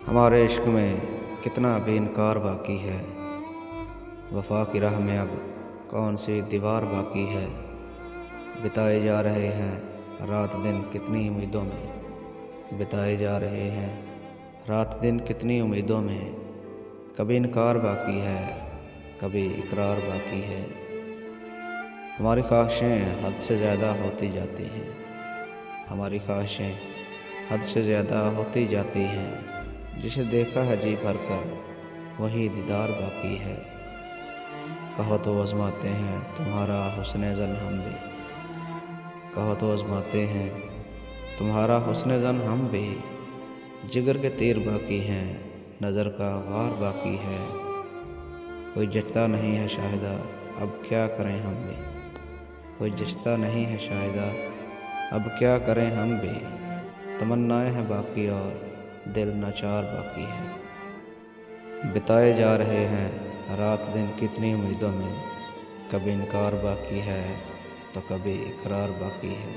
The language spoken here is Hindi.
हमारे इश्क में कितना भी इनकार बाकी है। वफा की राह में अब कौन सी दीवार बाकी है। बिताए जा रहे हैं रात दिन कितनी उम्मीदों में। बिताए जा रहे हैं रात दिन कितनी उम्मीदों में। कभी इनकार बाकी है, कभी इकरार बाकी है। हमारी ख्वाहिशें हद से ज़्यादा होती जाती हैं। हमारी ख्वाहिशें हद से ज़्यादा होती जाती हैं। जिसे देखा है जी भर कर वही दीदार बाकी है। कहो तो आज़माते हैं तुम्हारा हुस्न ज़न हम भी। कहो तो आज़माते हैं तुम्हारा हुस्न ज़न हम भी। जिगर के तीर बाकी हैं, नज़र का वार बाकी है। कोई जचता नहीं है शाहिदा, अब क्या करें हम भी। कोई जचता नहीं है शाहिदा, अब क्या करें हम भी। तमन्नाएं हैं बाकी और दिल नाचार बाकी है। बिताए जा रहे हैं रात दिन कितनी उम्मीदों में। कभी इनकार बाकी है तो कभी इकरार बाकी है।